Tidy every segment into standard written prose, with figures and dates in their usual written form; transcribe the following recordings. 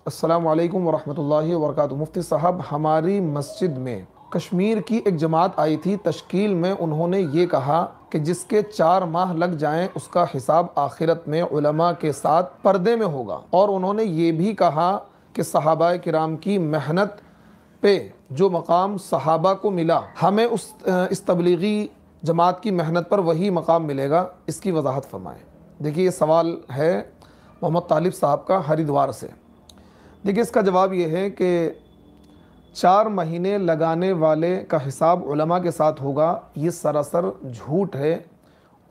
السلام علیکم ورحمۃ اللہ وبرکاتہ۔ مفتی صاحب، ہماری مسجد میں کشمیر کی ایک جماعت آئی تھی تشکیل میں، انہوں نے یہ کہا کہ جس کے 4 ماہ لگ جائیں اس کا حساب آخرت میں علماء کے ساتھ پردے میں ہوگا، اور انہوں نے یہ بھی کہا کہ صحابہ کرام کی محنت پہ جو مقام صحابہ کو ملا، ہمیں اس تبلیغی جماعت کی محنت پر وہی مقام ملے گا۔ اس کی وضاحت فرمائیں۔ دیکھیے، یہ سوال ہے محمد طالب صاحب کا ہریدوار سے۔ دیکھیے، اس کا جواب یہ ہے کہ 4 مہینے لگانے والے کا حساب علماء کے ساتھ ہوگا، یہ سراسر جھوٹ ہے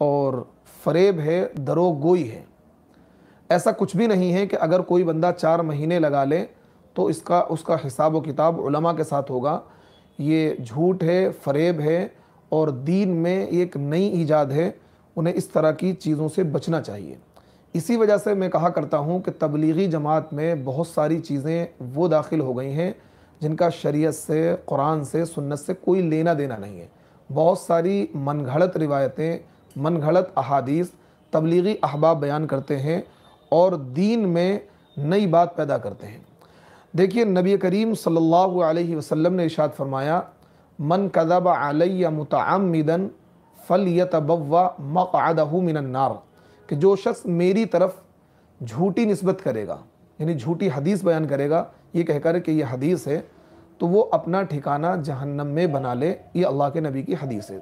اور فریب ہے، دروغ گوئی ہے۔ ایسا کچھ بھی نہیں ہے کہ اگر کوئی بندہ 4 مہینے لگا لے تو اس کا حساب و کتاب علماء کے ساتھ ہوگا۔ یہ جھوٹ ہے، فریب ہے، اور دین میں ایک نئی ایجاد ہے۔ انہیں اس طرح کی چیزوں سے بچنا چاہیے۔ اسی وجہ سے میں کہا کرتا ہوں کہ تبلیغی جماعت میں بہت ساری چیزیں وہ داخل ہو گئی ہیں جن کا شریعت سے، قرآن سے، سنت سے کوئی لینا دینا نہیں ہے۔ بہت ساری من گھڑت روایتیں، من گھڑت احادیث تبلیغی احباب بیان کرتے ہیں اور دین میں نئی بات پیدا کرتے ہیں۔ دیکھیے، نبی کریم صلی اللہ علیہ وسلم نے ارشاد فرمایا، من کذب علی متعمدا فلیتبوأ مقعدہ من النار، کہ جو شخص میری طرف جھوٹی نسبت کرے گا، یعنی جھوٹی حدیث بیان کرے گا، یہ کہہ کر کہ یہ حدیث ہے، تو وہ اپنا ٹھکانہ جہنم میں بنا لے۔ یہ اللہ کے نبی کی حدیث ہے۔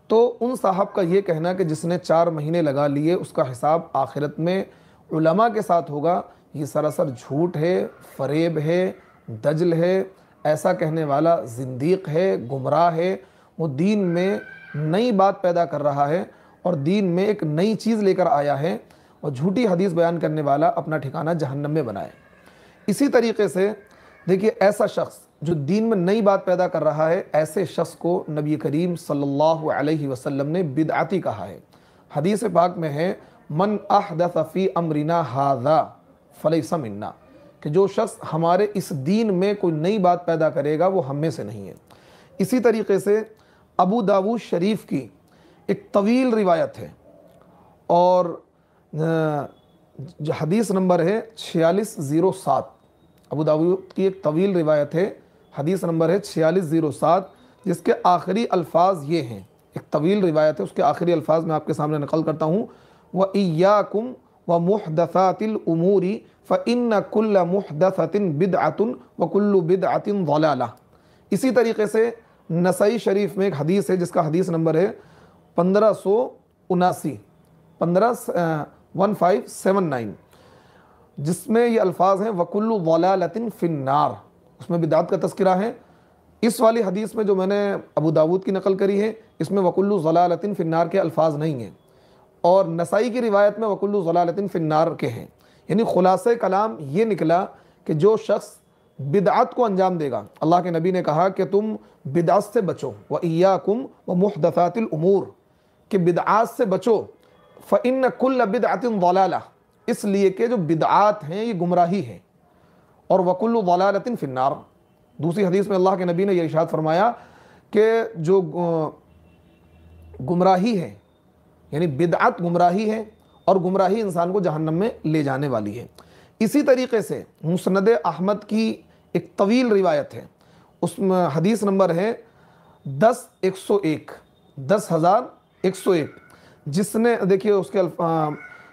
تو ان صاحب کا یہ کہنا کہ جس نے 4 مہینے لگا لیے اس کا حساب آخرت میں علماء کے ساتھ ہوگا، یہ سراسر جھوٹ ہے، فریب ہے، دجل ہے۔ ایسا کہنے والا زندیق ہے، گمراہ ہے۔ وہ دین میں نئی بات پیدا کر رہا ہے اور دین میں ایک نئی چیز لے کر آیا ہے، اور جھوٹی حدیث بیان کرنے والا اپنا ٹھکانہ جہنم میں بنائے۔ اسی طریقے سے دیکھیے، ایسا شخص جو دین میں نئی بات پیدا کر رہا ہے، ایسے شخص کو نبی کریم صلی اللہ علیہ وسلم نے بدعتی کہا ہے۔ حدیث پاک میں ہے، من احدث فی امرنا ھذا فلیس منا، کہ جو شخص ہمارے اس دین میں کوئی نئی بات پیدا کرے گا وہ ہم میں سے نہیں ہے۔ اسی طریقے سے ابو داؤد شریف کی ایک طویل روایت ہے، اور حدیث نمبر ہے 4607۔ ابو داؤد کی ایک طویل روایت ہے، حدیث نمبر ہے 4607، جس کے آخری الفاظ یہ ہیں۔ ایک طویل روایت ہے، اس کے آخری الفاظ میں آپ کے سامنے نقل کرتا ہوں، وَإِيَّاكُمْ وَمُحْدَثَاتِ الْأُمُورِ فَإِنَّ كُلَّ مُحْدَثَةٍ بِدْعَةٌ وَكُلُّ بِدْعَةٍ ضَلَالَةٌ۔ اسی طریقے سے نسائی شریف میں ایک حدیث ہے جس کا حدیث نمبر ہے 1579، 1579، جس میں یہ الفاظ ہیں وَكُلُّ ضَلَالَةٍ فِي النَّارِ۔ اس میں بدعت کا تذکرہ ہے۔ اس والی حدیث میں جو میں نے ابو داؤد کی نقل کری ہے، اس میں وَكُلُّ ضَلَالَةٍ فِي النَّارِ کے الفاظ نہیں ہیں، اور نسائی کی روایت میں وَكُلُّ ضَلَالَةٍ فِي النَّارِ کے ہیں۔ یعنی خلاصہ کلام یہ نکلا کہ جو شخص بدعت کو انجام دے گا، اللہ کے نبی نے کہا کہ تم بدعت سے بچو، وَإِيَّاكُمْ وَمُحْدَثَاتِ الْأُمُورِ، کہ بدعات سے بچو، فَإِنَّ كُلَّ بِدْعَةٍ ضَلَالَةٍ، اس لیے کہ جو بدعات ہیں یہ گمراہی ہے، اور وَكُلُّ ضَلَالَةٍ فِي النَّارِ۔ دوسری حدیث میں اللہ کے نبی نے یہ ارشاد فرمایا کہ جو گمراہی ہے، یعنی بدعت گمراہی ہے، اور گمراہی انسان کو جہنم میں لے جانے والی ہے۔ اسی طریقے سے مسند احمد کی ایک طویل روایت ہے، اس میں حدیث نمبر ہے 10101، 10101، جس نے دیکھیے اس کے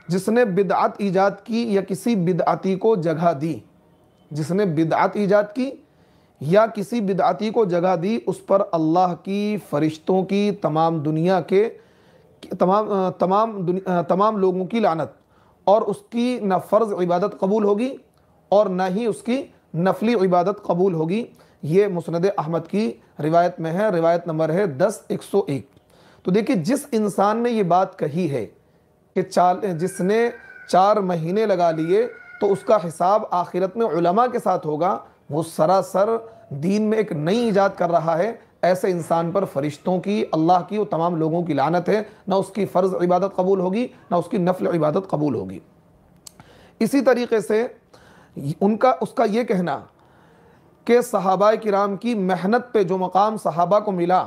جس نے بدعت ایجاد کی یا کسی بدعتی کو جگہ دی، جس نے بدعت ایجاد کی یا کسی بدعتی کو جگہ دی، اس پر اللہ کی، فرشتوں کی، تمام دنیا کے تمام لوگوں کی لعنت، اور اس کی نہ فرض عبادت قبول ہوگی اور نہ ہی اس کی نفلی عبادت قبول ہوگی۔ یہ مسند احمد کی روایت میں ہے، روایت نمبر ہے 10101۔ تو دیکھیے، جس انسان نے یہ بات کہی ہے کہ جس نے 4 مہینے لگا لیے تو اس کا حساب آخرت میں علماء کے ساتھ ہوگا، وہ سراسر دین میں ایک نئی ایجاد کر رہا ہے۔ ایسے انسان پر فرشتوں کی، اللہ کی اور تمام لوگوں کی لعنت ہے، نہ اس کی فرض عبادت قبول ہوگی نہ اس کی نفل عبادت قبول ہوگی۔ اسی طریقے سے اس کا یہ کہنا کہ صحابہ کرام کی محنت پہ جو مقام صحابہ کو ملا،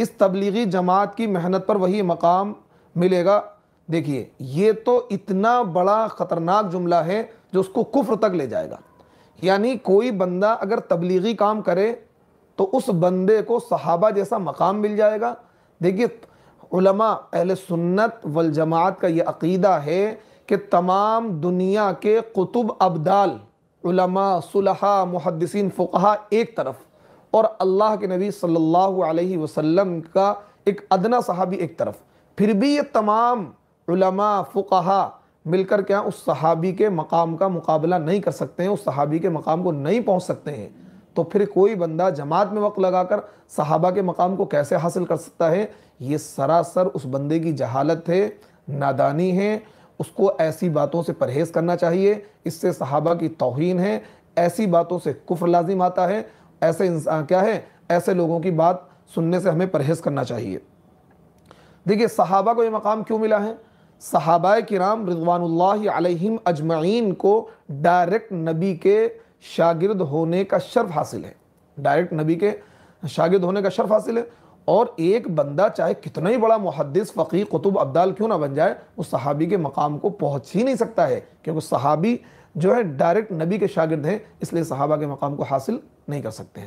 اس تبلیغی جماعت کی محنت پر وہی مقام ملے گا۔ دیکھیے، یہ تو اتنا بڑا خطرناک جملہ ہے جو اس کو کفر تک لے جائے گا۔ یعنی کوئی بندہ اگر تبلیغی کام کرے تو اس بندے کو صحابہ جیسا مقام مل جائے گا۔ دیکھیے علماء اہل سنت والجماعت کا یہ عقیدہ ہے کہ تمام دنیا کے قطب ابدال، علماء، صلحاء، محدثین، فقہاء ایک طرف، اور اللہ کے نبی صلی اللہ علیہ وسلم کا ایک ادنا صحابی ایک طرف، پھر بھی یہ تمام علماء، فقہاء مل کر کیا اس صحابی کے مقام کا مقابلہ نہیں کر سکتے ہیں، اس صحابی کے مقام کو نہیں پہنچ سکتے ہیں، تو پھر کوئی بندہ جماعت میں وقت لگا کر صحابہ کے مقام کو کیسے حاصل کر سکتا ہے؟ یہ سراسر اس بندے کی جہالت ہے، نادانی ہے۔ اس کو ایسی باتوں سے پرہیز کرنا چاہیے، اس سے صحابہ کی توہین ہے، ایسی باتوں سے کفر لازم آتا ہے، ایسے انسان کیا ہے، ایسے لوگوں کی بات سننے سے ہمیں پرہیز کرنا چاہیے۔ دیکھیے صحابہ کو یہ مقام کیوں ملا ہے؟ صحابہ کرام رضوان اللہ علیہم اجمعین کو ڈائریکٹ نبی کے شاگرد ہونے کا شرف حاصل ہے، ڈائریکٹ نبی کے شاگرد ہونے کا شرف حاصل ہے، اور ایک بندہ چاہے کتنا ہی بڑا محدث، فقیہ، قطب ابدال کیوں نہ بن جائے، اس صحابی کے مقام کو پہنچ ہی نہیں سکتا ہے، کیونکہ صحابی جو ہے ڈائریکٹ نبی کے شاگرد ہیں، اس لیے صحابہ کے مقام کو حاصل نہیں کر سکتے ہیں۔